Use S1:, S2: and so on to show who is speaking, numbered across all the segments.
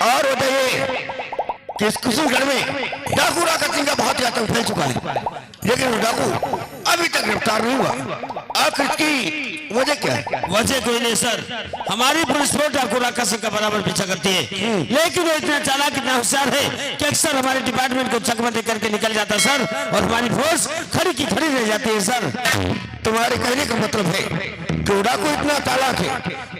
S1: और बताइए कि इस कुशलगढ़ में डाकू राकत सिंह का बहुत आतंक फैल चुका है, लेकिन वो डाकू अभी तक गिरफ्तार नहीं हुआ। आखिर इसकी वजह क्या है?
S2: वजह कोई नहीं सर, हमारी पुलिस फोर्स डाकू राकत सिंह का बराबर पीछा करती है, लेकिन वो इतना चालाक इतना होशियार है कि अक्सर हमारे डिपार्टमेंट को चकमक करके निकल जाता है सर, और हमारी फोर्स खड़ी की खड़ी रह जाती है सर।
S1: तुम्हारे कहने का मतलब है कि डाकू इतना चालाक है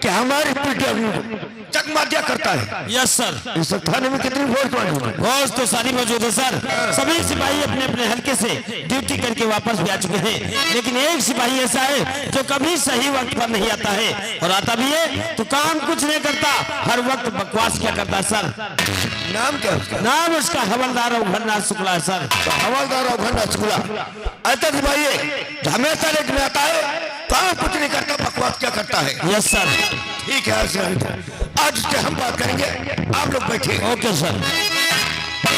S1: कि हमारी पीटी चकमादिया करता है?
S2: Yes sir.
S1: इस थाने में कितनी फोर्स मौजूद है?
S2: फोर्स तो सारी मौजूद है सर, सभी सिपाही अपने अपने हल्के से ड्यूटी करके वापस भी आ चुके हैं, लेकिन एक सिपाही ऐसा है जो कभी सही वक्त पर नहीं आता है, और आता भी है तो काम कुछ नहीं करता, हर वक्त बकवास क्या करता है सर।
S1: नाम क्या उसका?
S2: नाम उसका हवलदार अवघरनाथ शुक्ला है सर।
S1: हवलदार अवघरनाथ शुक्ला ऐसा सिपाही है हमेशा लेट में आता है, काम कुछ नहीं करता, बकवास क्या करता है?
S2: Yes sir.
S1: ठीक है, आज उससे हम बात करेंगे, आप लोग बैठे।
S2: Okay sir.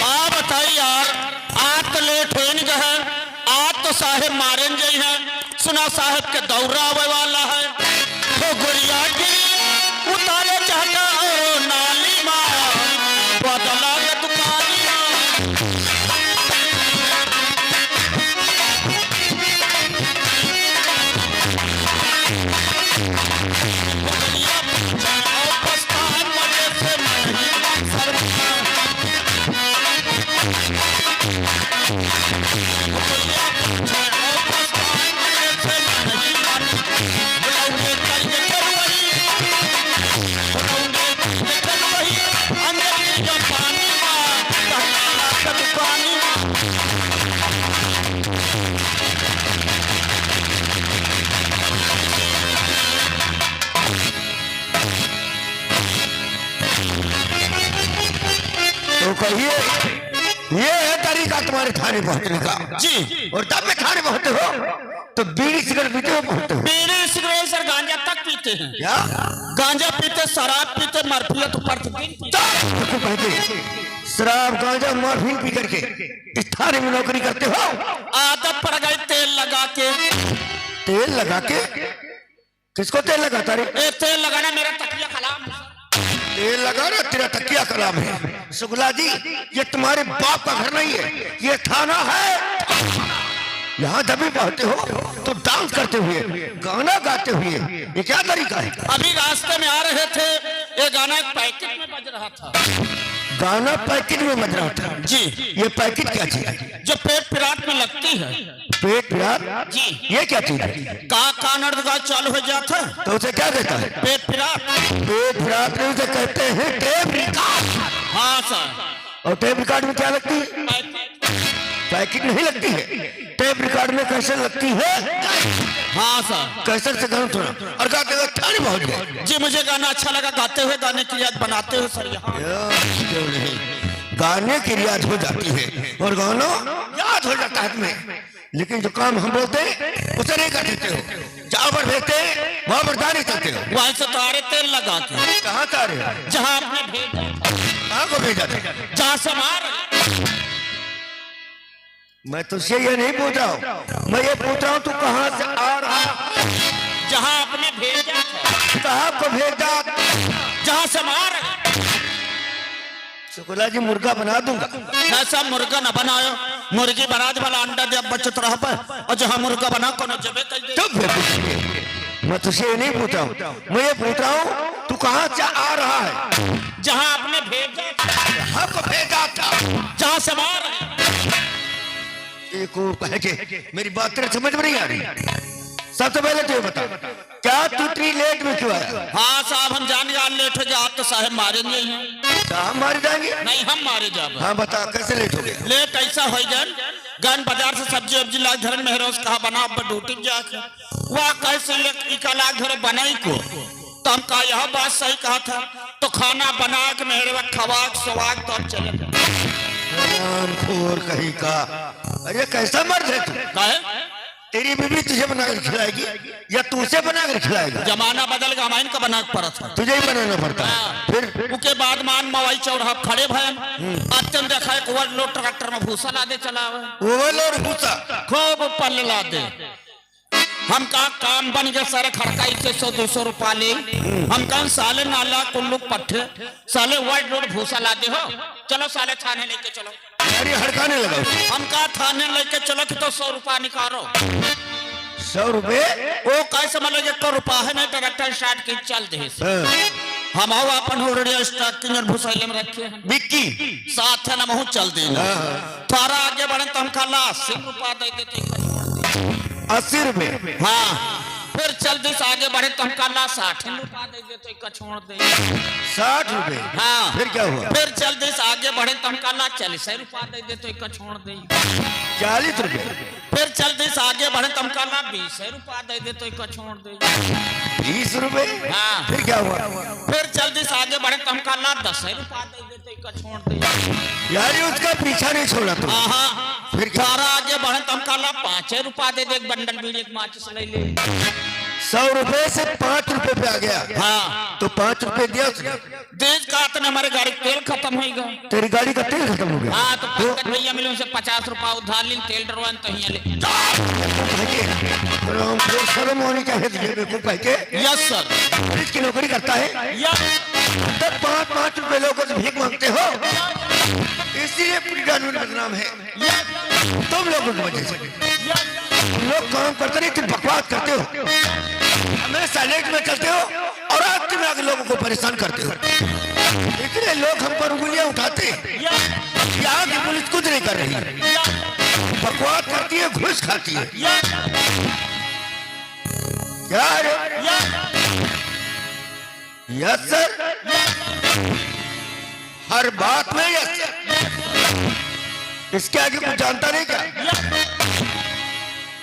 S3: आप बताइए यार, आज तो लेट हो नहीं गए, आज तो साहेब मारें गई है, सुना साहेब के दौरा आवे वाला है, तो गुड़िया गिरी उतारे चाहता नाली माँ बदला दुकानी
S1: तो कहिए, ये है तरीका तुम्हारे थाने पहुंचने का?
S3: जी।
S1: और तब में थाने पहुंचते हो तो बीड़ी सिगरेट पीते हो पहुंचते हो?
S3: बीड़ी सिगरेट सर गांजा तक पीते हैं।
S1: क्या?
S3: गांजा पीते, शराब पीते, मरफियत प्रतिदिन
S1: पीते। शराब गांजा मॉर्फिन पी करके इस थाने में नौकरी करते हो?
S3: आदत पड़ गई तेल लगा के।
S1: तेल लगा के? किसको तेल लगाता रे?
S3: तेल लगाना मेरा तकिया कलाम है।
S1: तेल लगा रहा तेरा तकिया कलाम है? शुक्ला जी, ये तुम्हारे बाप का घर नहीं है, ये थाना है। यहाँ दबे पहुंचते हो तो डांस करते हुए, गाना गाते हुए, ये क्या तरीका है?
S3: अभी रास्ते में आ रहे थे, ये गाना एक पैकेट में बज रहा था।
S1: गाना पैकेट में बज रहा था?
S3: जी।
S1: ये पैकेट क्या चीज है?
S3: जो पेट पिराट में लगती है।
S1: पेट पिराट?
S3: जी।
S1: ये क्या चीज है?
S3: का नर्दगा चालू हो जाता है
S1: तो उसे क्या देता है?
S3: पेट पिराट।
S1: पेट पिराट में उसे कहते हैं टेप रिकॉर्ड।
S3: हाँ सर।
S1: और टेप रिकॉर्ड में क्या लगती है? पैकेट नहीं लगती है, टेप रिकॉर्ड में कैसे लगती है?
S3: हाँ सर।
S1: कैसे से गाना सुना और गाते हुए थाने पहुंच गए?
S3: जी, मुझे गाना अच्छा लगा, गाते हुए गाने की याद बनाते हुए सर यहाँ।
S1: क्यों नहीं, गाने की रियाज हो जाती है और गाना याद हो जाता है तुम्हें, लेकिन जो काम हम बोलते हैं उसे नहीं कर देते हो। जहाँ पर भेजते हैं वहाँ पर जा नहीं सकते हो।
S3: वहीं से तारे तेल लगा के।
S1: कहाँ तारे?
S3: जहाँ आपने भेजा।
S1: कहाँ को भेजा था?
S3: जहाँ से मार।
S1: मैं तुझसे ये नहीं पूछ रहा हूँ, मैं ये पूछ रहा हूँ तू कहाँ से आ रहा?
S3: जहाँ आपने भेजा था।
S1: कहाँ को भेजा?
S3: जहाँ से मार।
S1: शुक्ला जी, मुर्गा बना दूंगा।
S3: ऐसा मुर्गा न बनायो, मुर्गी बना दे वाला अंडा दे बचत रह पर, और जहाँ मुर्गा बना को न जबे कर दे।
S1: तो मैं तुझसे ये नहीं पूछ रहा हूँ, मैं ये पूछ रहा हूँ तू कहाँ से आ रहा है?
S3: जहाँ आपने भेजा था।
S1: कहाँ को भेजा था?
S3: जहाँ से मार।
S1: एक और कह के मेरी बात तेरे समझ में नहीं आ रही। सबसे पहले तो ये बता, क्या तू इतनी लेट में क्यों आया?
S3: हाँ साहब, हम जाने आज लेट हो जाए, आप तो साहब मारेंगे ही हैं।
S1: हम मारे जाएंगे?
S3: नहीं, हम मारे जाए।
S1: हाँ बता, कैसे लेट हो गया?
S3: लेट ऐसा हो जाए, गन बाजार से सब्जी वब्जी लाग धरन में रोज कहा बना ड्यूटी जाके वह कैसे लाग धरे बनाई को तो हम कहा यह बात सही कहा था, तो खाना बना के मेरे वक्त खवाक सवाक तो अब चले
S1: राम खोर कहीं का। अरे कैसा मर्द है तू?
S3: गए।
S1: तेरी बीवी तुझे बनाकर खिलाएगी या तू उसे बनाकर खिलाएगा?
S3: जमाना बदल गया, हमारे का बना के पड़ा था,
S1: तुझे ही बनाना पड़ता है। फिर
S3: उसके बाद मान मवाई चौराहा खड़े भयन अत्यंत देखा एक ओवरलोड ट्रैक्टर में भूसा ला दे चला हुआ
S1: ओवरलोड भूसा
S3: खूब पल ला दे। हम का काम बन गया सारे खड़काई से 100-200 रुपया ले। हम कहा साले नाला कुल्लू पट्टे साले वाइट रोड भूसा ला दे हो, चलो साले थाने लेके चलो।
S1: अरे हड़काने लगा उसे।
S3: हम कहा थाने लेके चलो कि तो 100 रुपया निकालो।
S1: 100 रुपए?
S3: वो कैसे मतलब 1 रुपया है नहीं ट्रैक्टर स्टार्ट की चल दे। हम आओ अपन हो रेडियो स्टार्ट की भूसाइले में रखे हैं
S1: बिक्की
S3: साथ है ना महू चल देना। थारा आगे बढ़े तो हम खाला 80 रुपया दे देते।
S1: 80 रुपए?
S3: हाँ। फिर जल्दी से आगे बढ़े तो हम काला 60 रुपया दे दे तो छोड़ दे।
S1: 60 रुपए?
S3: हाँ।
S1: फिर क्या हुआ?
S3: फिर जल्दी से आगे बढ़े तो हम काला 40 रुपया दे दे तो छोड़ दे।
S1: 40 रुपए?
S3: फिर जल्दी से आगे बढ़े तो हम काला 20 रुपया दे दे तो छोड़ दे।
S1: 20 रुपए?
S3: हाँ।
S1: फिर क्या हुआ?
S3: फिर जल्दी से आगे बढ़े तो हम काला 10 रुपया दे दे तो छोड़ दे।
S1: यार उसका पीछा नहीं छोड़ा तू।
S3: हाँ।
S1: फिर क्या?
S3: सारा आगे बढ़े तो हम काला 5 रुपया दे दे, एक बंडल बीड़ी एक माचिस ले ले।
S1: 100 रुपए से 5 रुपए पे आ गया।
S3: हाँ।
S1: तो 5 रुपए दिया उसने।
S3: देश का तो हमारे गाड़ी तेल खत्म हो गया।
S1: तेरी गाड़ी का तेल खत्म हो गया?
S3: हाँ। तो पंकज भैया मिले उनसे 50 रुपया उधार ली, तेल डरवान तो ही ले।
S1: शर्म होनी चाहिए तुझे।
S3: Yes sir.
S1: पुलिस की नौकरी करता है
S3: यस।
S1: तब 5-5 रुपए लोगों से भीख मांगते हो, इसीलिए पूरी कानून बदनाम है तुम लोगों की वजह से। लोग काम करते नहीं, तुम बकवास करते हो, हमेशा लेट में चलते हो और रात में आगे लोगों को परेशान करते हो। इसलिए लोग हम पर उंगलियां उठाते हैं। यहाँ की पुलिस कुछ नहीं कर रही, बकवास करती है, घूस खाती है। क्या है? Yes sir. हर बात में यस सर। इसके आगे कुछ जानता नहीं क्या?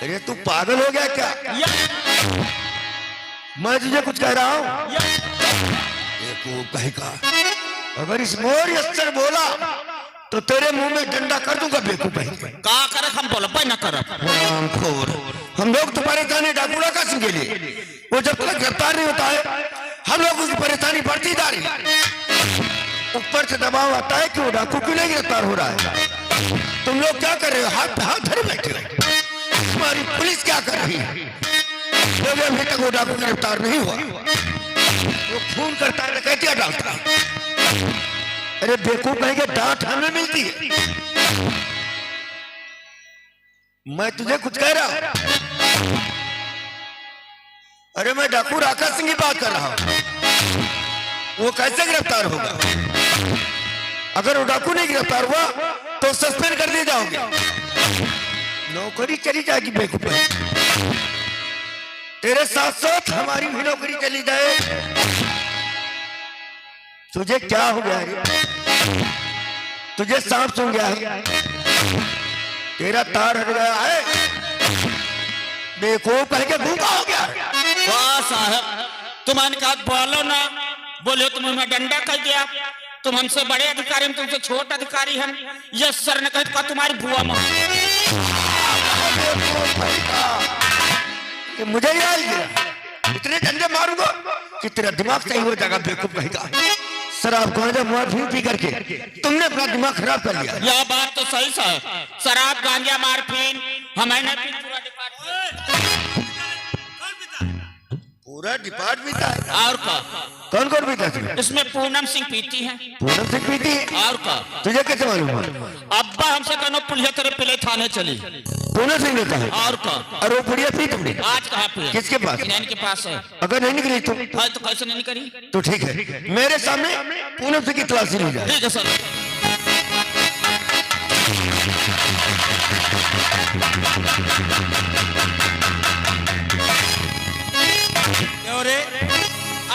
S1: अरे तू पागल हो गया क्या? मैं तुझे कुछ कह रहा हूं? देखो कहीं का अगर इस मोर यस सर बोला तो तेरे मुंह में डंडा कर दूंगा बेवकूफ।
S3: का करे हम बोल पाए ना कर।
S1: हम लोग तो परेशानी डाकूड़ा का सिंह के लिए, वो जब तक गिरफ्तार नहीं होता है हम लोग उसकी परेशानी बढ़ती जा रही है। ऊपर से दबाव आता है कि वो डाकू क्यों नहीं गिरफ्तार हो रहा है। तुम लोग क्या कर रहे हो? हाथ पे हाथ धरे बैठे हो। हमारी पुलिस क्या कर रही है? जब अभी तक वो डाकू गिरफ्तार नहीं हुआ, वो खून करता है, डकैतियां डालता है। अरे बेवकूफ कहेंगे डांट हमें मिलती है। मैं तुझे कुछ कह रहा हूं? अरे मैं डाकू राका सिंह की बात कर रहा हूं। वो कैसे गिरफ्तार होगा? अगर वो डाकू नहीं गिरफ्तार हुआ तो सस्पेंड कर दिए जाओगे, नौकरी चली जाएगी बेवकूफ। तेरे साथ साथ हमारी भी नौकरी चली जाए। तुझे क्या हो गया है? तुझे सांप सूंघ गया है? तेरा तार हट गया है? देखो कह के भूखा हो गया है।
S3: वाह साहब, तुम्हारे कहा बोलो ना, बोले तुम हमें डंडा कर दिया। तुम हमसे बड़े अधिकारी, हम तुमसे छोटे अधिकारी हैं। यस सर ने कहा तुम्हारी बुआ मां।
S1: मुझे ही आई गया, इतने डंडे मारूंगा कि तेरा दिमाग सही हो जाएगा बेवकूफ कहेगा। शराब गांजा मारफीन पी करके तुमने अपना दिमाग खराब कर लिया।
S3: यह बात तो सही है, शराब गांजा मारफीन हमें नहीं पी।
S1: पूरा डिपार्ट पीता है।
S3: और का
S1: कौन कौन पीता है?
S3: इसमें पूनम सिंह पीती है।
S1: पूनम सिंह पीती है?
S3: और का
S1: तुझे कैसे मालूम है?
S3: अब्बा हमसे कहना पुलिया तेरे पिले थाने चली।
S1: पूनम सिंह ने कहा?
S3: और का
S1: और वो पुड़िया पी तुमने?
S3: आज कहाँ पे?
S1: किसके पास?
S3: इनके पास है।
S1: अगर नहीं निकली तो?
S3: हाँ, तो कैसे नहीं करी?
S1: तो ठीक है, मेरे सामने पूनम सिंह की तलाशी ली जाए।
S3: ठीक है सर।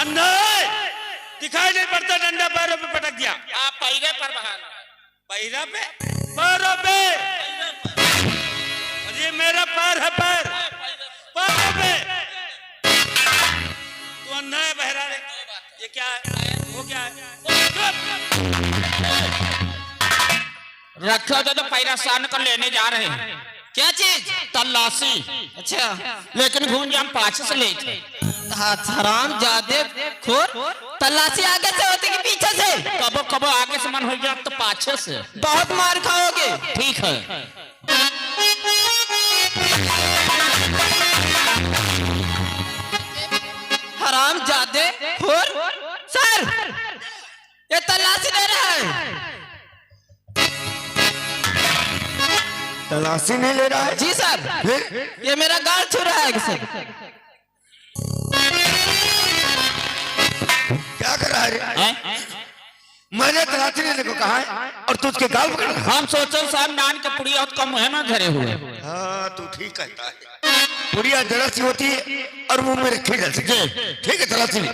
S2: अंदर दिखाई नहीं पड़ता, डंडा पैरों पे पटक दिया।
S3: आप पैरे पर बहाना,
S2: पैरा पे, पैरों पे। और ये मेरा पैर है, पैर पैरों पे। तू अंधा है बहरा है, ये क्या है, वो क्या है?
S3: रखो तो पैरासान को लेने जा रहे हैं।
S4: क्या चीज?
S3: तलाशी।
S4: अच्छा
S3: लेकिन घूंज हम पाछे से ले थे।
S4: हराम जादे खोर। तलाशी आगे से होती कि पीछे से?
S3: कबो कबो आगे से मन हो गया तो पाछे से।
S4: बहुत मार खाओगे।
S3: ठीक है।
S4: हराम जादे खोर। सर ये तलाशी ले रहा है।
S1: तलाशी नहीं ले रहा है?
S4: जी सर।
S1: फिर
S4: ये मेरा गाल छू रहा है सर।
S1: क्या कर रहा है रे?
S3: हैं?
S1: मैंने तलाशी लेने को कहा है और तू उसके गाल पकड़ रहा है।
S3: हम सोचे साहब नान के पुड़िया और कम है ना घरे हुए।
S1: हाँ तू ठीक कहता है। पुड़िया जरा सी होती है और मुंह में रखी जा सकती है। ठीक है तलाशी ले।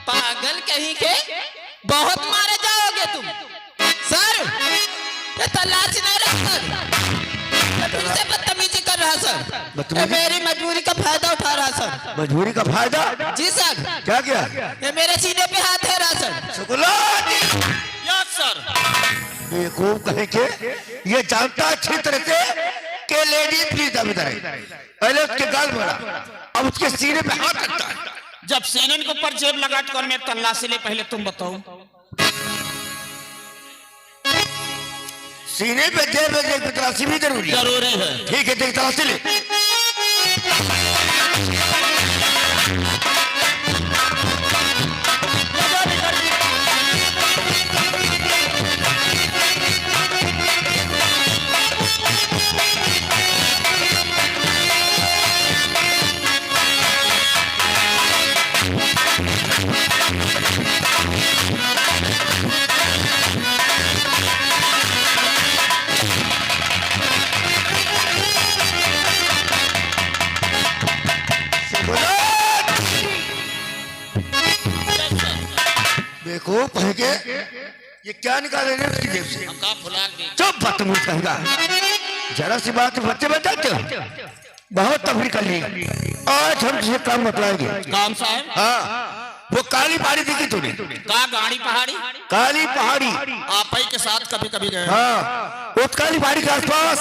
S4: पागल कहीं के, बहुत मारे जाओगे तुम। सर ये तलाशी नहीं रहा सर। ये फिर से बदतमीजी कर रहा सर। ये मेरी मजबूरी का फायदा उठा रहा सर।
S1: मजबूरी का फायदा?
S4: जी सर।
S1: क्या किया?
S4: ये मेरे सीने पे हाथ है रहा सर।
S1: Shukla
S3: yes sir.
S1: बेवकूफ कहे के ये जानता अच्छी तरह से कि लेडी प्लीज दावेदार है। पहले उसके गाल मारा, अब उसके सीने पे हाथ रखता है।
S3: जब सीने के ऊपर जेब लगा कर मैं तलाशी ले, पहले तुम बताओ।
S1: सीने पे जेब में जेब की तलाशी भी जरूरी है।
S3: जरूरी है।
S1: ठीक है देख तलाशी ले। बेवकूफ कहे के ये क्या निकाले रे उसकी जेब से?
S3: का फुला दी।
S1: चुप बदतमीज कहेगा। जरा सी बात में बच्चे बन जाते हो। बहुत तफरी कर ली। आज हम तुझे काम बतलाएंगे।
S3: काम साहब?
S1: हाँ वो काली पहाड़ी दिखी तूने?
S3: का गाड़ी पहाड़ी?
S1: काली पहाड़ी।
S3: आप ही के साथ कभी कभी गए।
S1: हाँ उस काली पहाड़ी के आसपास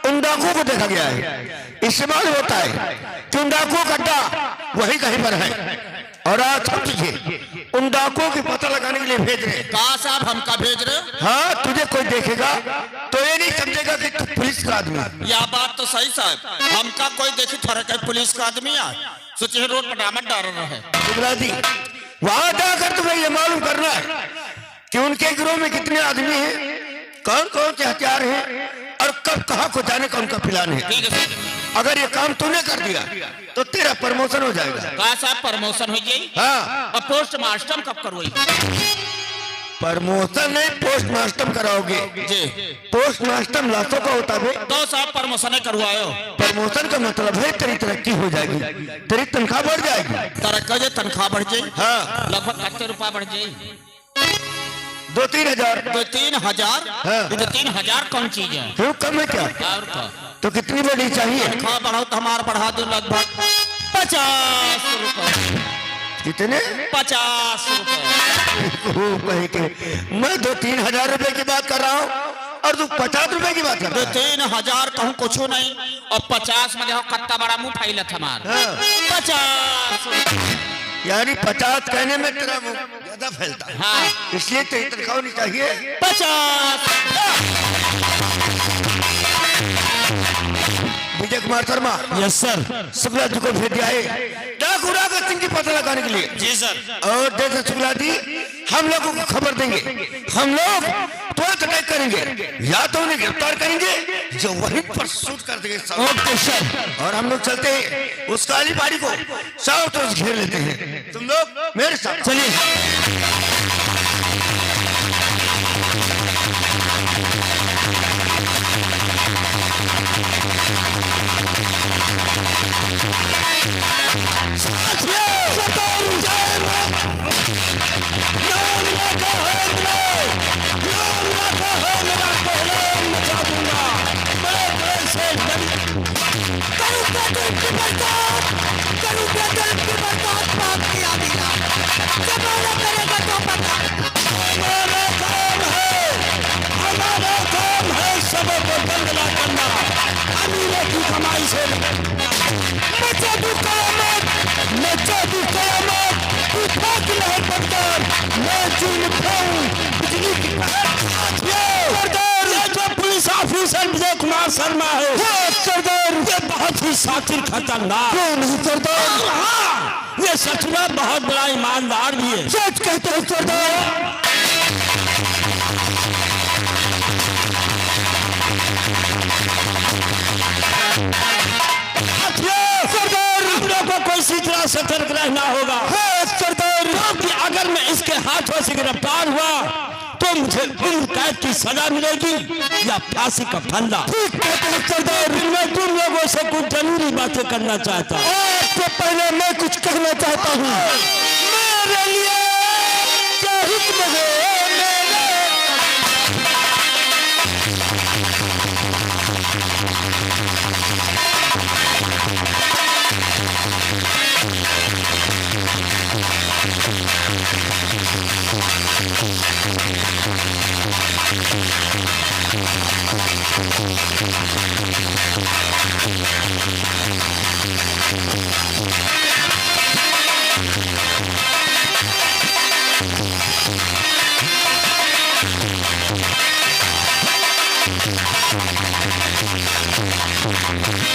S1: उन डाकुओं को देखा गया है। इससे मालूम होता है कि उन डाकुओं का अड्डा वही कहीं पर है। और आज हम तुझे उन डाकुओं की पता लगाने के लिए भेज रहे हैं।
S3: कहा साहब हमका भेज रहे?
S1: हाँ तुझे कोई देखेगा तो ये नहीं समझेगा कि तू पुलिस का आदमी है।
S3: यह बात तो सही साहब। हमका कोई देखी थोड़ा कहीं पुलिस का आदमी है, सोचे रोड पर डामर डाल रहे।
S1: शुक्ला जी वहां जाकर तुम्हें ये मालूम करना है कि उनके गिरोह में कितने आदमी हैं, कौन कौन से हथियार हैं और कब कहाँ को जाने का उनका प्लान है।
S3: ठीक है सर।
S1: अगर ये काम तूने कर दिया तो तेरा प्रमोशन हो जाएगा।
S3: कहा साहब प्रमोशन हो जाए?
S1: हाँ
S3: और पोस्ट मास्टर कब करवाई?
S1: प्रमोशन नहीं पोस्ट मास्टर कराओगे।
S3: जी।
S1: पोस्ट मास्टर लाशों का होता है।
S3: तो साहब प्रमोशन करवायो।
S1: प्रमोशन का मतलब है तेरी तरक्की हो जाएगी, तेरी तनख्वाह बढ़ जाएगी।
S3: तरक्का जे तनख्वाह बढ़ जाए।
S1: हाँ
S3: लगभग कितने रुपया बढ़ जाए?
S1: 2-3 हजार।
S3: 2-3
S1: हाँ।
S3: हजार? 3 हजार कौन चीज है?
S1: क्यों कम है क्या?
S3: और क्या?
S1: तो कितनी बढ़नी चाहिए?
S3: तनख्वाह बढ़ाओ तो हमारा बढ़ा दो लगभग 50 रुपए।
S1: कितने?
S3: 50 रुपए।
S1: मैं 2-3 हजार रुपए की बात कर रहा हूँ और तू 50 रुपए की बात कर रहा है।
S3: 3 हजार कहूँ कुछ नहीं और 50 में देखो कितना बड़ा मुंह फैलत हमारा।
S1: हाँ।
S3: 50 रुपए।
S1: यानी 50 कहने में तेरा मुंह ज्यादा फैलता है।
S3: हाँ।
S1: इसलिए तेरी तनख्वाह होनी चाहिए
S3: 50।
S1: Vijay Kumar Sharma
S2: yes sir.
S1: शुक्ला जी को भेज दिया है डाकू राघव सिंह की पता लगाने के लिए।
S2: जी सर।
S1: और जैसे शुक्ला जी हम लोगों को खबर देंगे, हम लोग तुरंत अटैक करेंगे या तो उन्हें गिरफ्तार करेंगे जो वहीं पर शूट कर देंगे।
S2: Okay sir.
S1: और हम लोग चलते हैं उस काली पहाड़ी को चारों तरफ घेर लेते हैं। तुम लोग मेरे साथ
S2: चलिए।
S1: कर
S2: सरदार, ये जो पुलिस ऑफिसर विजय कुमार शर्मा है सरदार, ये बहुत ही शातिर खतरनाक। नहीं सरदार, हाँ, ये सच में बहुत बड़ा ईमानदार भी है। सच कहते हैं सरदार। सरदार, हम लोग को कोई सी तरह सतर्क रहना होगा सरदार, क्योंकि अगर मैं इसके हाथों से गिरफ्तार हुआ तो मुझे उम्र कैद की सजा मिलेगी या फांसी का फंदा। ठीक कहते हैं सरदार। मैं तुम लोगों से कुछ जरूरी बातें करना चाहता हूँ। आपसे पहले मैं कुछ कहना चाहता हूँ। मेरे लिए क्या हुक्म है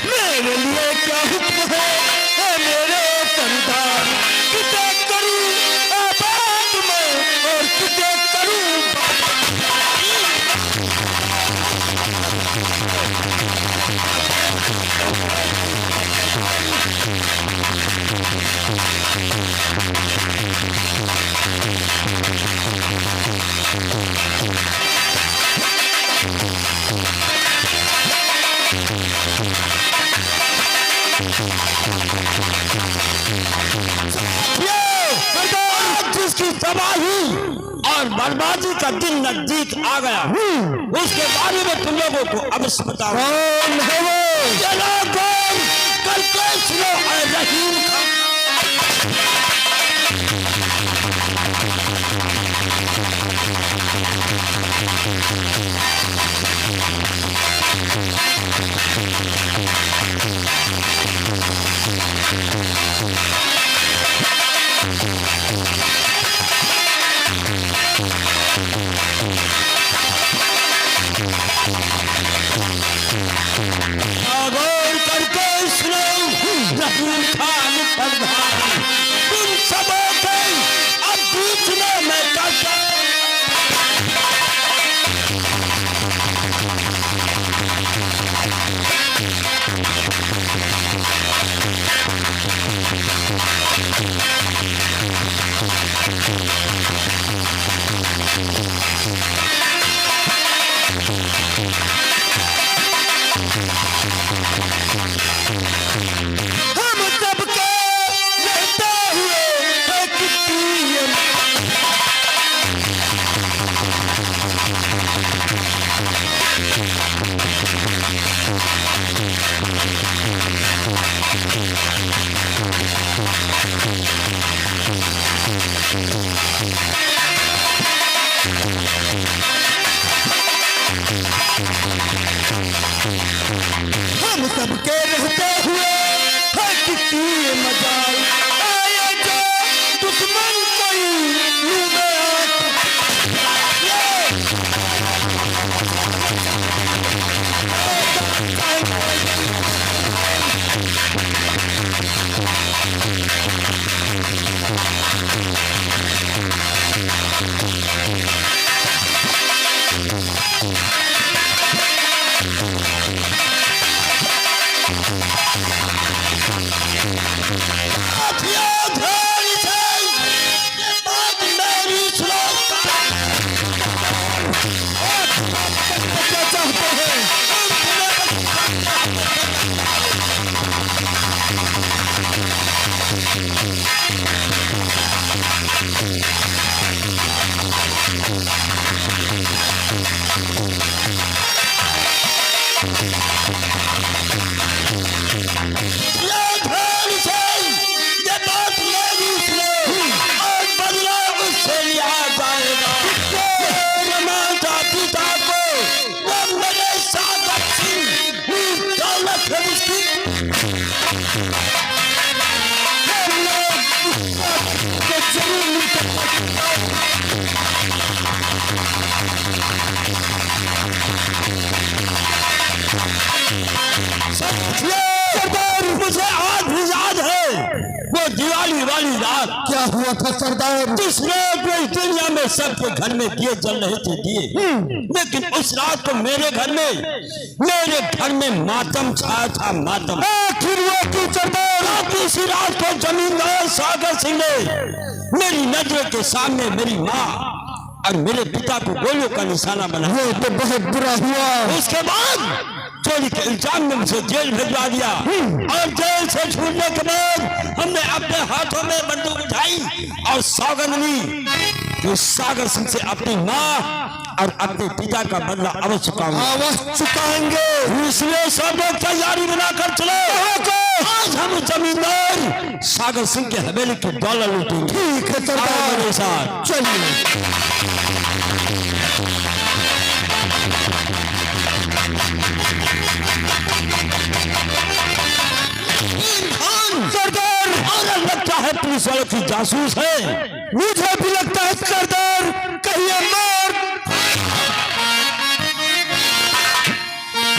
S2: मेरे लिए क्या हुक्म है मेरे सरदार, किसे करूं आबाद में और किसे करूं जिसकी तबाही और बर्बादी का दिन नजदीक आ गया उसके बारे में तुम लोगों को अवश्य बताओ। कौन है वो? चलो कौन? कल कैसे लो रहीम खान। तुम सबों को अब बीच में मैं करता हम सबके रहते हुए है कितनी मजाल आए जो दुश्मन कोई मुंह में सरदार, मुझे आज भी याद है वो दिवाली वाली रात।
S5: क्या हुआ था सरदार?
S2: जिस रात में इस दुनिया में सबके घर में दिए जल रहे थे दिए, लेकिन उस रात को मेरे घर में मातम छाया था, मातम।
S5: आखिर वो क्यों सरदार?
S2: इसी रात को जमींदार सागर सिंह ने मेरी नजर के सामने मेरी माँ और मेरे पिता को गोलियों का निशाना बनाया।
S5: ये तो बहुत बुरा हुआ।
S2: उसके बाद चोरी के इल्जाम में मुझे जेल भिजवा दिया और जेल से छूटने के बाद हमने अपने हाथों में बंदूक उठाई और सौगंध ली कि सागर सिंह से अपनी माँ और अपने पिता का बदला अवश्य चुकाएंगे। इसलिए सब लोग तैयारी बनाकर चले। आज हम जमींदार सागर सिंह के हवेली की दौलत लूटेंगे।
S5: ठीक है सरदार,
S2: मेरे साथ
S5: चलिए।
S2: सरदार, और लगता है पुलिस वालों की जासूस है।
S5: मुझे भी लगता है सरदार, कहिए मार।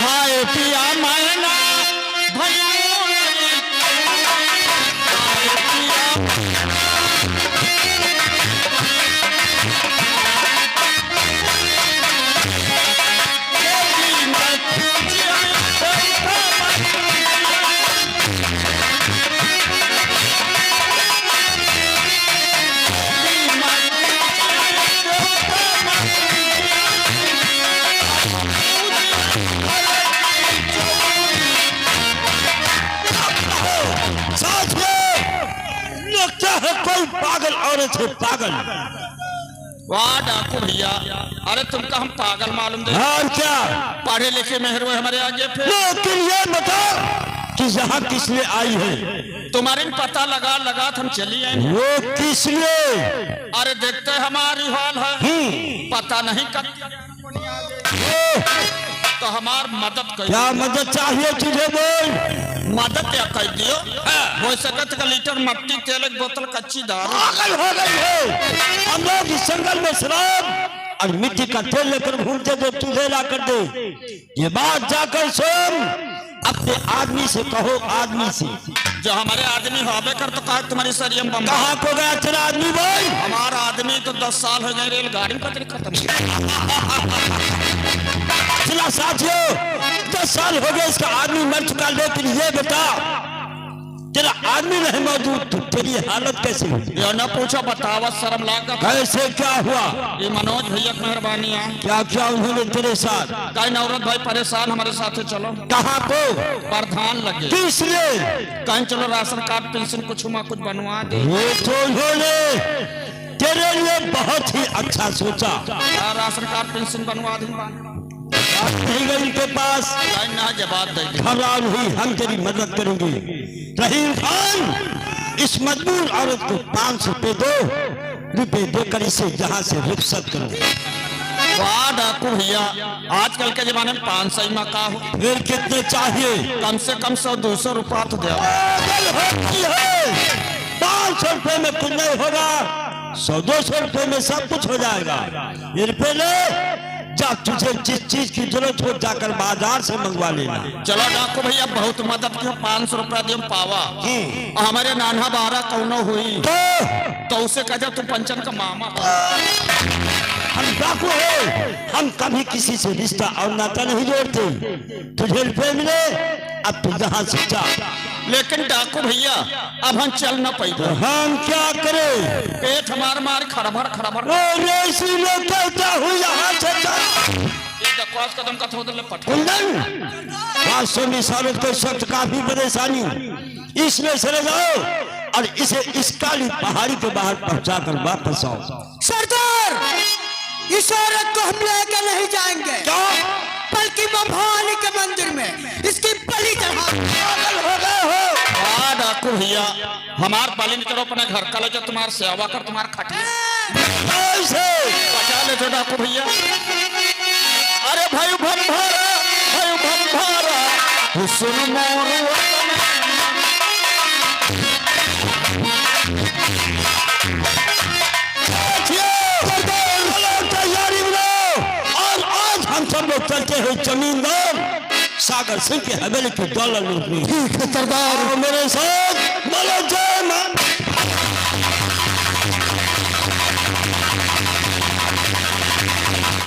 S3: हाय पिया मायना
S2: कोई पागल औरत है, पागल।
S3: वाह डाकू भैया, अरे तुमका हम पागल मालूम दे।
S2: और क्या
S3: पढ़े लिखे मेहर हुए हमारे आगे फिर।
S2: लेकिन ये बता कि यहाँ किस लिए आई है?
S3: तुम्हारे पता लगा हम चली आए।
S2: वो किस लिए?
S3: अरे देखते हमारी हाल है, पता नहीं कब तो हमार मदद कर।
S2: क्या मदद चाहिए तुझे? बोल।
S3: मदद क्या कर दियो? हो सकत का लीटर मट्टी तेल एक बोतल कच्ची दारू।
S2: पागल हो गई है। हम लोग इस जंगल में शराब और मिट्टी का तेल लेकर घूमते थे, तुझे ला कर दे। ये बात जाकर सुन, अपने आदमी से कहो, आदमी से।
S3: जो हमारे आदमी होबे कर तो कहा तुम्हारी सरियम बम।
S2: कहाँ को गया तेरा आदमी? बोल।
S3: हमारा आदमी तो 10 साल हो गए रेलगाड़ी पत्री खत्म।
S2: चला साथियों, 10 साल हो गए इसका आदमी मर चुका। लेकिन ये बता, तेरा आदमी नहीं मौजूद, तो तेरी हालत कैसी हुई?
S3: ये न पूछो, बतावा शर्म लागा।
S2: कैसे क्या हुआ?
S3: ये मनोज भैया की मेहरबानी है।
S2: क्या क्या उन्होंने तेरे साथ?
S3: कहीं नौरत भाई परेशान, हमारे साथ चलो।
S2: कहाँ को?
S3: प्रधान लगे।
S2: किस लिए?
S3: कहीं चलो राशन कार्ड पेंशन कुछ बनवा दे।
S2: ये तो उन्होंने तेरे लिए बहुत ही अच्छा सोचा।
S3: राशन कार्ड पेंशन बनवा दूंगा।
S2: नहीं गई उनके पास,
S3: ना जवाब दे।
S2: घबराहट हुई, हम तेरी मदद करेंगे। रहीम खान, इस मजबूर औरत को 500 रुपए देकर इसे जहाँ से रुखसत करो।
S3: वाह डाकू भैया, आजकल के जमाने में 500 में का हो?
S2: फिर कितने चाहिए?
S3: कम से कम 100-200 रुपया तो दे।
S2: 500 रुपए में कुछ नहीं होगा, 100-200 रुपए में सब कुछ हो जाएगा। ये रुपए ले जा, तुझे जिस चीज की जरूरत हो जाकर बाजार से मंगवा लेना।
S3: चलो डाकू भैया, बहुत मदद की। 500 रुपया दियो पावा। हमारे नाना 12 कौनो हुई तो उसे कह तू पंचन का मामा।
S2: हम डाकू है, हम कभी किसी से रिश्ता और नाता नहीं जोड़ते। तुझे रुपए मिले, अब तू जहाँ से जा।
S3: लेकिन डाकू भैया, अब हम चल न पाई।
S2: हम क्या करें?
S3: पेट हमार मार खड़भर
S2: कहता हूँ यहाँ से जा।
S3: कदम का थोड़े पट।
S2: कुंदन, 500 मिसालों के शब्द काफी परेशानी, इसमें चले जाओ और इसे इस काली पहाड़ी के बाहर पहुंचाकर वापस आओ।
S5: सरदार, इस औरत को हम लेकर नहीं जाएंगे।
S2: क्या?
S5: बल्कि भवानी के मंदिर में इसकी बलि चढ़ा।
S2: पागल हो गए हो?
S3: डाकू भैया, हमार पालन करो, अपने घर का ले जाओ, तुम्हारी सेवा कर, तुम्हारा खटिया
S2: ऐसे
S3: बचा ले जाओ डाकू भैया। अरे भाई भंभारा हुस्न मोर
S2: तैयारी बनाओ। हुए जमींदार सागर सिंह की हवेली की दौलत लूट ली।
S5: ठीक है सरदार।
S2: मेरे साथ बोलो जय मां।